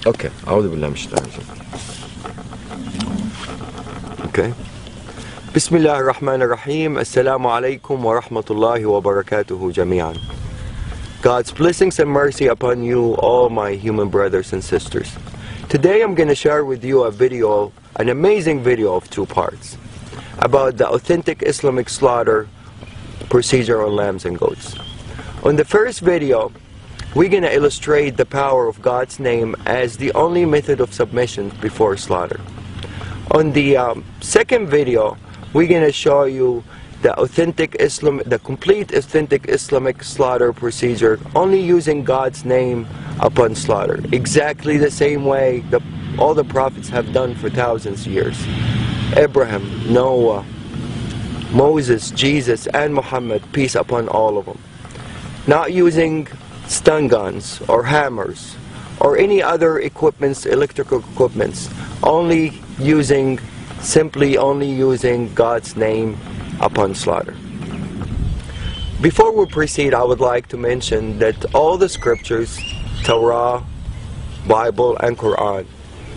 Okay. أعوذ بالله من الشيطان الرجيم. Okay. بسم الله الرحمن الرحيم. السلام عليكم ورحمة الله وبركاته جميعا. God's blessings and mercy upon you, all my human brothers and sisters. Today I'm going to share with you a video, an amazing video of 2 parts, about the authentic Islamic slaughter procedure on lambs and goats. On the first video, we're going to illustrate the power of God's name as the only method of submission before slaughter. On the second video, we're going to show you the complete authentic Islamic slaughter procedure, only using God's name upon slaughter, exactly the same way all the prophets have done for thousands of years. Abraham, Noah, Moses, Jesus, and Muhammad, peace upon all of them. Not using stun guns or hammers or any other equipments, electrical equipments, simply only using God's name upon slaughter. Before we proceed, I would like to mention that all the scriptures, Torah, Bible, and Quran,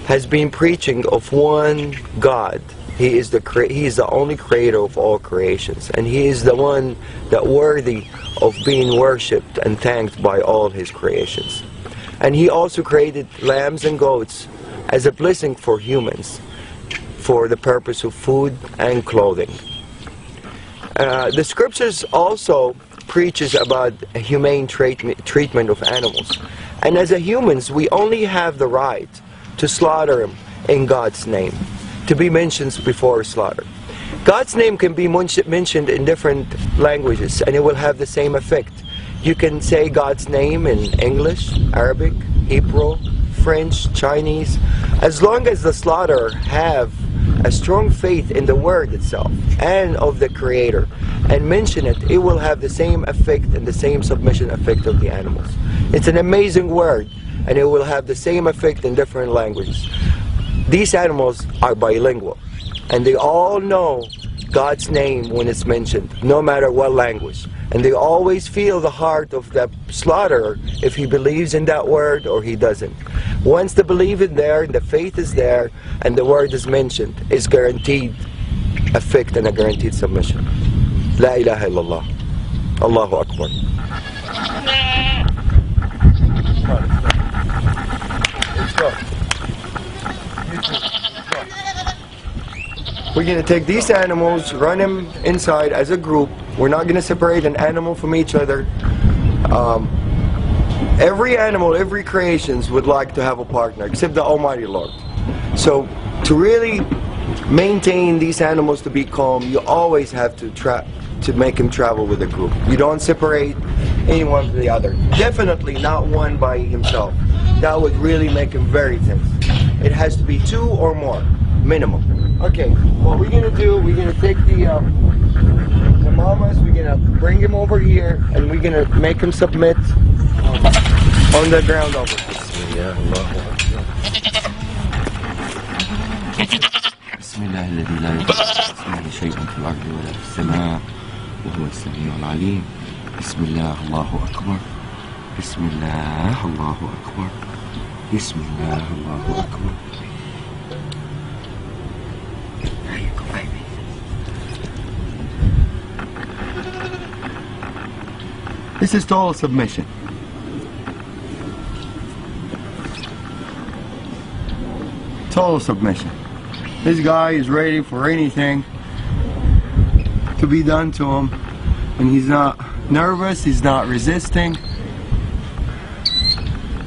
has been preaching of one God. He is the only creator of all creations, and He is the one that worthy of being worshipped and thanked by all His creations. And He also created lambs and goats as a blessing for humans, for the purpose of food and clothing. The scriptures also preaches about a humane treatment of animals, and as humans we only have the right to slaughter them in God's name, to be mentioned before slaughter. God's name can be mentioned in different languages and it will have the same effect. You can say God's name in English, Arabic, Hebrew, French, Chinese. As long as the slaughterer have a strong faith in the word itself and of the Creator and mention it, it will have the same effect and the same submission effect of the animals. It's an amazing word and it will have the same effect in different languages. These animals are bilingual and they all know God's name when it's mentioned, no matter what language. And they always feel the heart of the slaughterer if he believes in that word or he doesn't. Once the belief is there, the faith is there, and the word is mentioned, it's guaranteed effect and a guaranteed submission. La ilaha illallah. Allahu Akbar. Let's go. We're going to take these animals, run them inside as a group. We're not going to separate an animal from each other. Every animal, every creation would like to have a partner, except the Almighty Lord. So to really maintain these animals to be calm, you always have to make them travel with a group. You don't separate anyone from the other. Definitely not one by himself. That would really make him very tense. It has to be 2 or more, minimum. Okay, what we're going to do, we're going to take the mamas, we're going to bring him over here, and we're going to make him submit on the ground over. بسم الله الذي لا يضر شيء في الأرض ولا في السماء وهو السميع العليم. بسم الله الله أكبر. بسم الله الله أكبر. بسم الله الله أكبر. This is total submission. Total submission. This guy is ready for anything to be done to him, and he's not nervous, he's not resisting.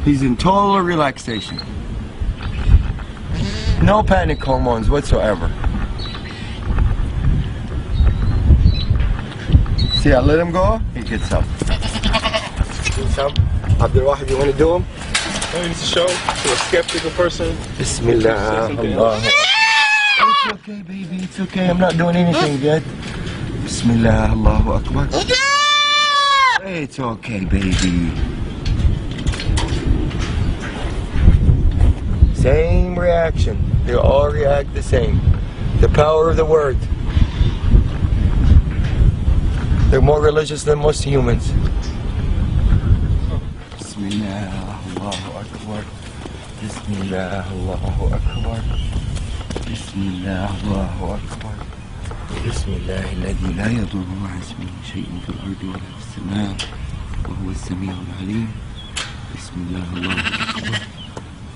He's in total relaxation. No panic hormones whatsoever. See, I let him go, he gets up. Gets up. Abdul Wahid, you want to do him? I need to show to a skeptical person. Bismillah. Allah. It's okay, baby, it's okay. I'm not doing anything yet. Bismillah, Allahu Akbar. It's okay, baby. Same reaction. They all react the same. The power of the word. They're more religious than most humans. Bismillah, Allahu Akbar. Bismillah, Allahu Akbar. Bismillah, Allahu Akbar. Bismillah, الذي لا يضر مع اسمه شيء في الأرض ولا في السماء وهو السميع العليم. Bismillah, Allahu Akbar.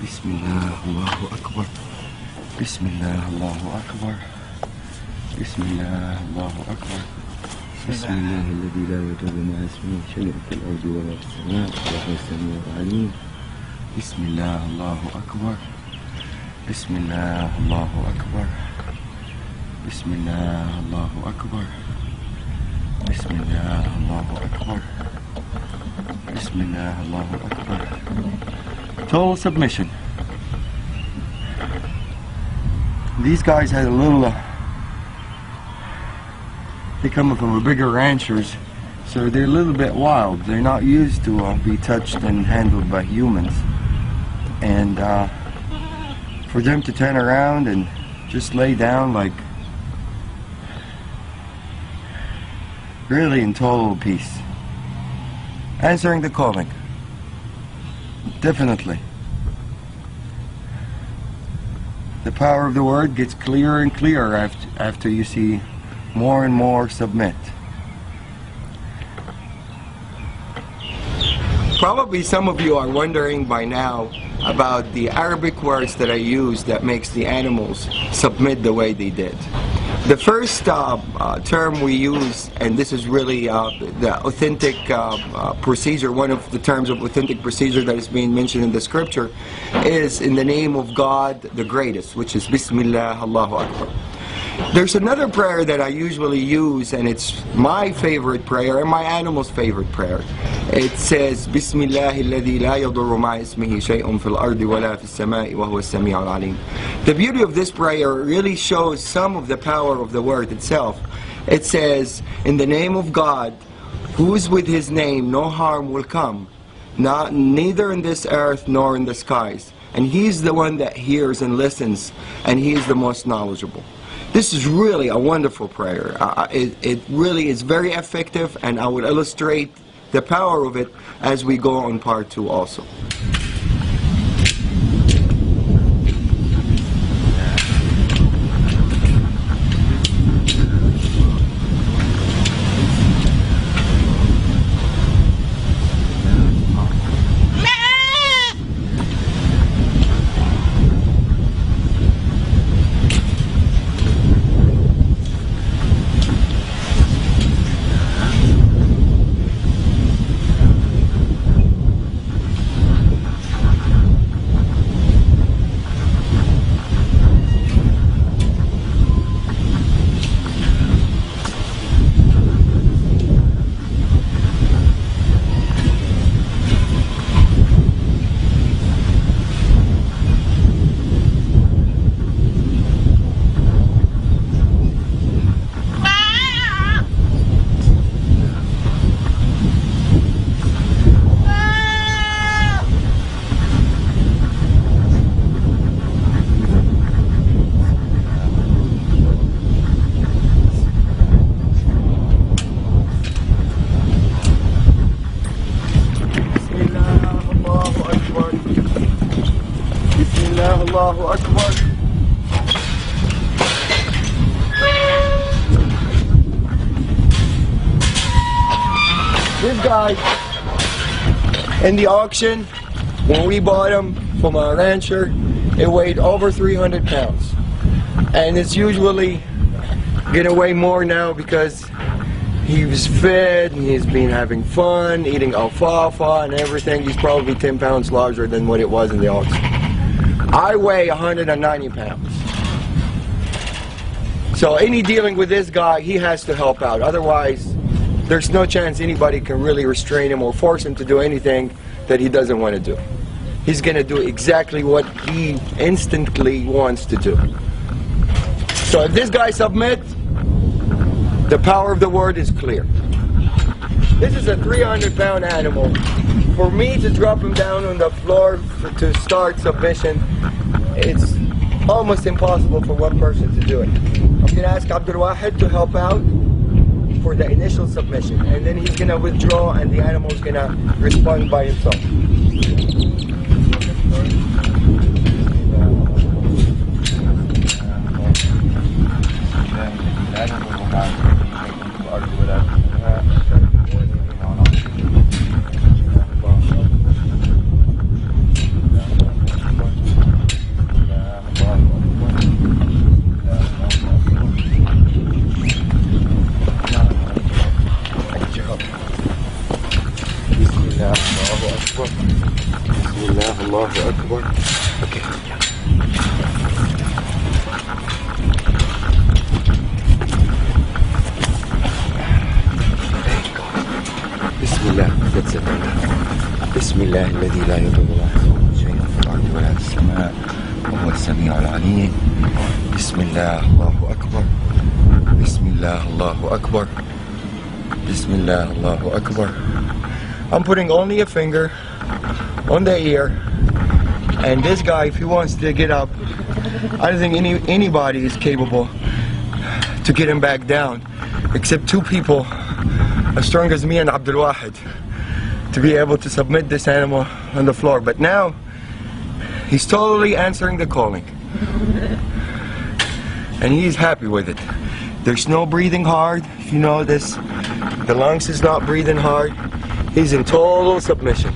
Bismillah, Allahu Akbar. Bismillah, Allahu Akbar. Bismillah, Allahu Akbar. بسم الله الذي لا يضر مع اسمه شيء في الأرض ولا في السماء وهو السميع العليم. بسم الله الله أكبر. بسم الله الله أكبر. بسم الله الله أكبر. بسم الله الله أكبر. بسم الله الله أكبر. Total submission. These guys had a little they come from a bigger ranchers, so they're a little bit wild. They're not used to be touched and handled by humans. And for them to turn around and just lay down like really in total peace. Answering the calling. Definitely. The power of the word gets clearer and clearer after you see more and more submit. Probably some of you are wondering by now about the Arabic words that I use that makes the animals submit the way they did. The first term we use, and this is really the authentic procedure, one of the terms of authentic procedure that is being mentioned in the scripture, is in the name of God the greatest, which is Bismillah, Allahu Akbar. There's another prayer that I usually use, and it's my favorite prayer and my animal's favorite prayer. It says, Bismillah alladhi la yadurru ma'a ismihi shay'un fil ardi wa la fis sama'i wa huwa as-sami'u al-alim. The beauty of this prayer really shows some of the power of the word itself. It says, in the name of God, who is with his name, no harm will come, neither in this earth nor in the skies. And he's the one that hears and listens, and he is the most knowledgeable. This is really a wonderful prayer. It really is very effective, and I will illustrate the power of it as we go on part 2 also. Allahu Akbar. This guy in the auction, when we bought him from a rancher, it weighed over 300 pounds. And it's usually gonna weigh more now because he was fed and he's been having fun, eating alfalfa and everything. He's probably 10 pounds larger than what it was in the auction. I weigh 190 pounds. So any dealing with this guy, he has to help out. Otherwise, there's no chance anybody can really restrain him or force him to do anything that he doesn't want to do. He's going to do exactly what he instantly wants to do. So if this guy submits, the power of the word is clear. This is a 300-pound animal. For me to drop him down on the floor to start submission, it's almost impossible for one person to do it. I'm going to ask Abdul Wahid to help out for the initial submission, and then he's going to withdraw and the animal is going to respond by himself. Bismillah, Allahu Akbar. Bismillah, Allahu Akbar. Okay, yeah. There you go. Bismillah, that's it. Bismillah, الذي لا يضر مع اسمه شيء في الأرض ولا في السماء وهو السميع العليم. Bismillah, Allahu Akbar. Bismillah, Allahu Akbar. Bismillah, Allahu Akbar. I'm putting only a finger on the ear, and this guy, if he wants to get up, I don't think anybody is capable to get him back down, except two people as strong as me and Abdul Wahid, to be able to submit this animal on the floor. But now, he's totally answering the calling, and he's happy with it. There's no breathing hard, if you know this. The lungs is not breathing hard. He's in total submission.